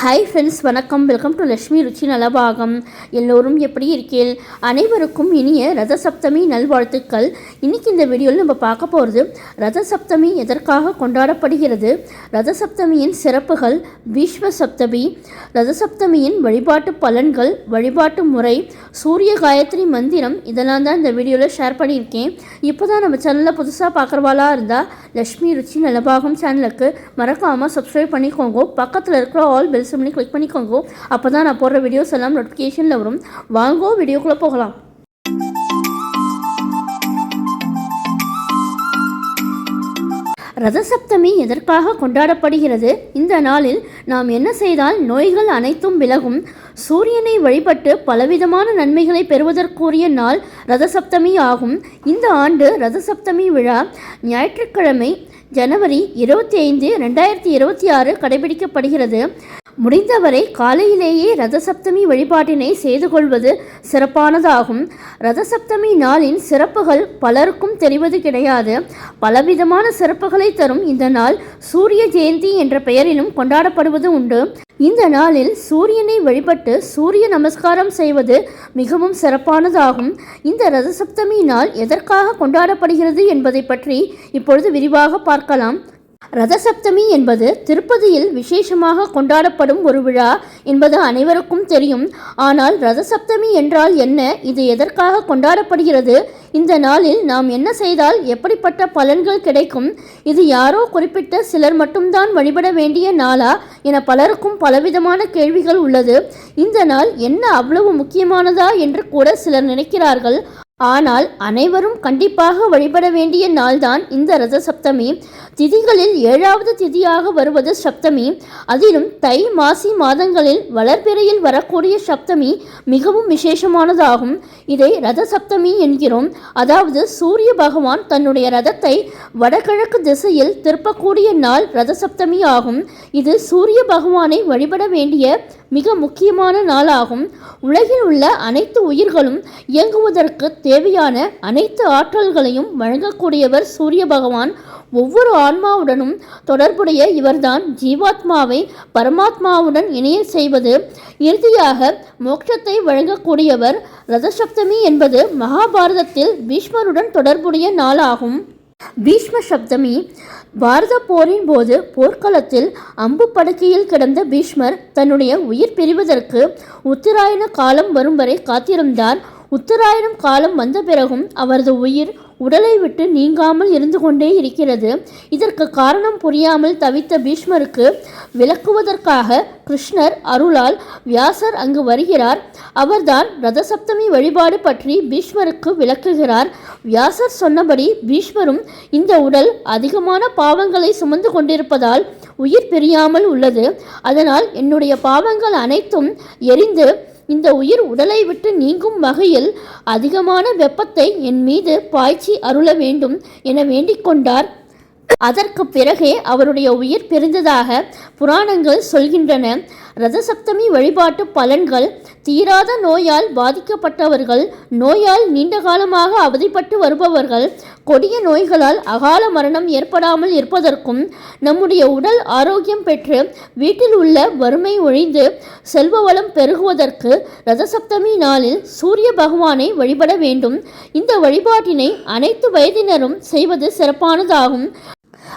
Hi friends, வணக்கம். Welcome to Lakshmi ருச்சி நலபாகம். எல்லோரும் எப்படி இருக்கீர்கள்? அனைவருக்கும் இனிய ரத சப்தமி நல்வாழ்த்துக்கள். இன்றைக்கி இந்த வீடியோவில் நம்ம பார்க்க போகிறது ரத சப்தமி எதற்காக கொண்டாடப்படுகிறது, ரத சப்தமியின் சிறப்புகள், பீஷ்ம சப்தமி, ரத சப்தமியின் வழிபாட்டு பலன்கள், வழிபாட்டு முறை, சூரிய காயத்ரி மந்திரம், இதெல்லாம் தான் இந்த வீடியோவில் ஷேர் பண்ணியிருக்கேன். இப்போ தான் நம்ம சேனலில் புதுசாக பார்க்குறவாளாக இருந்தால் லக்ஷ்மி ருச்சி நலபாகம் சேனலுக்கு மறக்காமல் சப்ஸ்கிரைப் பண்ணிக்கோங்க. பக்கத்தில் இருக்கிற ஆல் பெல் சிம்னி கிளிக் பண்ணிக்கோங்க. அப்போ தான் நான் போடுற வீடியோஸ் எல்லாம் நோட்டிஃபிகேஷனில் வரும். வாங்கோ வீடியோக்குள்ளே போகலாம். ரதசப்தமி எதற்காக கொண்டாடப்படுகிறது? இந்த நாளில் நாம் என்ன செய்தால் நோய்கள் அனைத்தும் விலகும்? சூரியனை வழிபட்டு பலவிதமான நன்மைகளை பெறுவதற்குரிய நாள் ரதசப்தமி ஆகும். இந்த ஆண்டு ரதசப்தமி விழா ஞாயிற்றுக்கிழமை ஜனவரி 25, 2026 கடைபிடிக்கப்படுகிறது. முடிந்தவரை காலையிலேயே ரதசப்தமி வழிபாட்டினை செய்து கொள்வது சிறப்பானதாகும். ரதசப்தமி நாளின் சிறப்புகள் பலருக்கும் தெரிவது கிடையாது. பலவிதமான சிறப்புகளை தரும் இந்த நாள் சூரிய ஜெயந்தி என்ற பெயரிலும் கொண்டாடப்படுவது உண்டு. இந்த நாளில் சூரியனை வழிபட்டு சூரிய நமஸ்காரம் செய்வது மிகவும் சிறப்பானதாகும். இந்த ரதசப்தமி நாள் எதற்காக கொண்டாடப்படுகிறது என்பதை பற்றி இப்பொழுது விரிவாக பார்க்கலாம். ரதசப்தமி என்பது திருப்பதியில் விசேஷமாக கொண்டாடப்படும் ஒரு விழா என்பது அனைவருக்கும் தெரியும். ஆனால் ரதசப்தமி என்றால் என்ன, இது எதற்காக கொண்டாடப்படுகிறது, இந்த நாளில் நாம் என்ன செய்தால் எப்படிப்பட்ட பலன்கள் கிடைக்கும், இது யாரோ குறிப்பிட்ட சிலர் மட்டும்தான் வழிபட வேண்டிய நாளா என பலருக்கும் பலவிதமான கேள்விகள் உள்ளது. இந்த நாள் என்ன அவ்வளவு முக்கியமானதா என்று கூட சிலர் நினைக்கிறார்கள். ஆனால் அனைவரும் கண்டிப்பாக வழிபட வேண்டிய நாள்தான் இந்த ரத சப்தமி. திதிகளில் 7வது திதியாக வருவது சப்தமி. அதிலும் தை மாசி மாதங்களில் வளர்பிறையில் வரக்கூடிய சப்தமி மிகவும் விசேஷமானதாகும். இதை ரத சப்தமி என்கிறோம். அதாவது சூரிய பகவான் தன்னுடைய ரதத்தை வடகிழக்கு திசையில் திருப்பக்கூடிய நாள் ரத சப்தமி ஆகும். இது சூரிய பகவானை வழிபட வேண்டிய மிக முக்கியமான நாளாகும். உலகில் உள்ள அனைத்து உயிர்களும் இயங்குவதற்கு தேவையான அனைத்து ஆற்றல்களையும் வழங்கக்கூடியவர் சூரிய பகவான். ஒவ்வொரு ஆன்மாவுடனும் தொடர்புடைய இவர்தான் ஜீவாத்மாவை பரமாத்மாவுடன் இணைய செய்வது, இறுதியாக மோட்சத்தை வழங்கக்கூடியவர். ரதசப்தமி என்பது மகாபாரதத்தில் பீஷ்மருடன் தொடர்புடைய நாளாகும். பீஷ்ம சப்தமி. பாரத போரின் போது போர்க்களத்தில் அம்பு படுக்கையில் கிடந்த பீஷ்மர் தன்னுடைய உயிர் பிரிவதற்கு உத்தராயண காலம் வரும் வரை காத்திருந்தார். உத்தராயணம் காலம் வந்த பிறகும் அவரது உயிர் உடலை விட்டு நீங்காமல் இருந்து கொண்டே இருக்கிறது. இதற்கு காரணம் புரியாமல் தவித்த பீஷ்மருக்கு விளக்குவதற்காக கிருஷ்ணர் அருளால் வியாசர் அங்கு வருகிறார். அவர்தான் ரதசப்தமி வழிபாடு பற்றி பீஷ்மருக்கு விளக்குகிறார். வியாசர் சொன்னபடி பீஷ்மரும் இந்த உடல் அதிகமான பாவங்களை சுமந்து கொண்டிருப்பதால் உயிர் பிரியாமல் உள்ளது. அதனால் என்னுடைய பாவங்கள் அனைத்தும் எரிந்து இந்த உயிர் உடலை விட்டு நீங்கும் வகையில் அதிகமான வெப்பத்தை என் மீது பாய்ச்சி அருள வேண்டும் என வேண்டிக் கொண்டார். அதற்கு பிறகே அவருடைய உயிர் பிரிந்ததாக புராணங்கள் சொல்கின்றன. ரதசப்தமி வழிபாட்டு பலன்கள். தீராத நோயால் பாதிக்கப்பட்டவர்கள், நோயால் நீண்ட காலமாக அவதிப்பட்டு வருபவர்கள், கொடிய நோய்களால் அகால மரணம் ஏற்படாமல் இருப்பதற்கும், நம்முடைய உடல் ஆரோக்கியம் பெற்று வீட்டில் உள்ள வறுமை ஒழிந்து செல்வ வளம் பெருகுவதற்கு ரதசப்தமி நாளில் சூரிய பகவானை வழிபட வேண்டும். இந்த வழிபாட்டினை அனைத்து வயதினரும் செய்வது சிறப்பானதாகும்.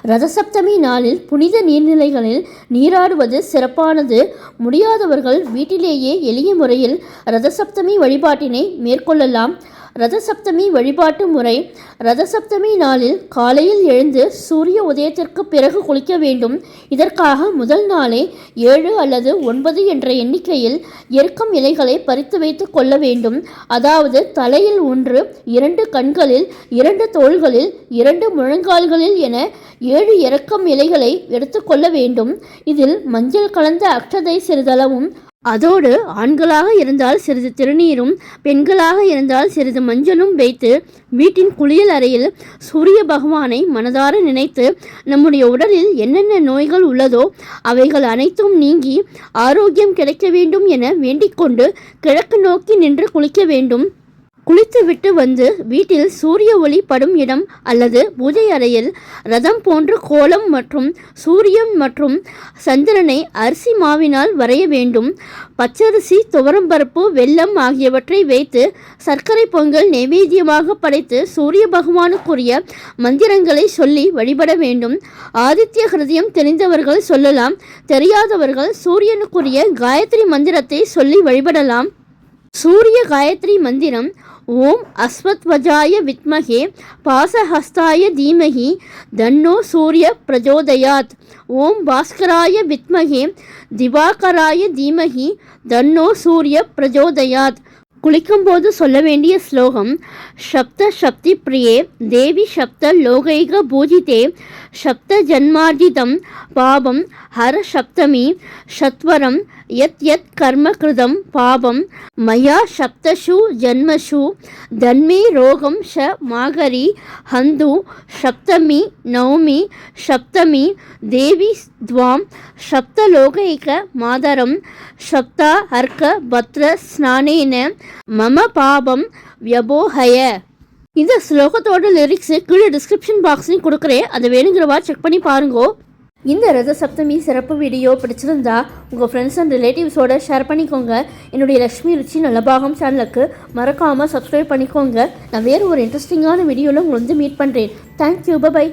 ரதசப்தமி நாளில் புனித நீர்நிலைகளில் நீராடுவது சிறப்பானது. முடியாதவர்கள் வீட்டிலேயே எளிய முறையில் ரதசப்தமி வழிபாட்டினை மேற்கொள்ளலாம். ரதசப்தமி வழிபாட்டு முறை. ரதசப்தமி நாளில் காலையில் எழுந்து சூரிய உதயத்திற்கு பிறகு குளிக்க வேண்டும். இதற்காக முதல் நாளே 7 அல்லது 9 என்ற எண்ணிக்கையில் எருக்கம் இலைகளை பறித்து வைத்து கொள்ள வேண்டும். அதாவது தலையில் 1, 2 கண்களில், 2 தோள்களில், 2 முழங்கால்களில் என 7 எருக்கம் இலைகளை எடுத்துக்கொள்ள வேண்டும். இதில் மஞ்சள் கலந்த அக்ஷதை சிறிதளவும், அதோடு ஆண்களாக இருந்தால் சிறிது திருநீரும், பெண்களாக இருந்தால் சிறிது மஞ்சளும் வைத்து வீட்டின் குளியல் அறையில் சூரிய பகவானை மனதார நினைத்து நம்முடைய உடலில் என்னென்ன நோய்கள் உள்ளதோ அவைகள் அனைத்தும் நீங்கி ஆரோக்கியம் கிடைக்க வேண்டும் என வேண்டிக்கொண்டு கிழக்கு நோக்கி நின்று குளிக்க வேண்டும். குளித்துவிட்டு வந்து வீட்டில் சூரிய ஒளி படும் இடம் அல்லது பூஜை அறையில் ரதம் போன்ற கோலம் மற்றும் சூரியன் மற்றும் சந்திரனை அரிசி மாவினால் வரைய வேண்டும். பச்சரிசி, துவரம்பருப்பு, வெல்லம் ஆகியவற்றை வைத்து சர்க்கரை பொங்கல் நைவேத்தியமாக படைத்து சூரிய பகவானுக்குரிய மந்திரங்களை சொல்லி வழிபட வேண்டும். ஆதித்ய ஹிருதயம் தெரிந்தவர்கள் சொல்லலாம், தெரியாதவர்கள் சூரியனுக்குரிய காயத்ரி மந்திரத்தை சொல்லி வழிபடலாம். சூரிய காயத்ரி மந்திரம்: ஓம் அஸ்வத்வஜாய வித்மஹே பாசஹஸ்தாய தீமஹி தன்னோ சூரிய பிரஜோதயாத். ஓம் பாஸ்கராய வித்மஹே திவாகராய தீமஹி தன்னோ சூரிய பிரஜோதயாத். குளிக்கும்போது சொல்ல வேண்டிய ஸ்லோகம்: சப்த சக்தி பிரியே தேவி சப்த லோகைக பூஜிதே சப்த ஜன்மார்ஜிதம் பாபம் ஹர சப்தமி சத்வரம் யத் யத் கர்ம கிருதம் பாபம் மயா சப்தஷு ஜன்மஷு தன்மே ரோகம் ஷ மாகரி ஹந்து சப்தமி நவமி சப்தமி தேவி துவாம் சப்தலோகைக மாதரம் சப்தா அர்க்க பத்ர ஸ்நானேன மம பாபம் வியபோஹய. இந்த ஸ்லோகத்தோட லிரிக்ஸு கீழே டிஸ்கிரிப்ஷன் பாக்ஸ்லையும் கொடுக்குறேன், அதை வேணுங்கிறவா செக் பண்ணி பாருங்கோ. இந்த ரத சப்தமி சிறப்பு வீடியோ பிடிச்சிருந்தா உங்கள் ஃப்ரெண்ட்ஸ் அண்ட் ரிலேட்டிவ்ஸோட ஷேர் பண்ணிக்கோங்க. என்னுடைய லக்ஷ்மி ருச்சி நல்லபாகம் சேனலுக்கு மறக்காமல் சப்ஸ்கிரைப் பண்ணிக்கோங்க. நான் வேறு ஒரு இன்ட்ரெஸ்டிங்கான வீடியோவில் உங்களை வந்து மீட் பண்ணுறேன். Thank you, by.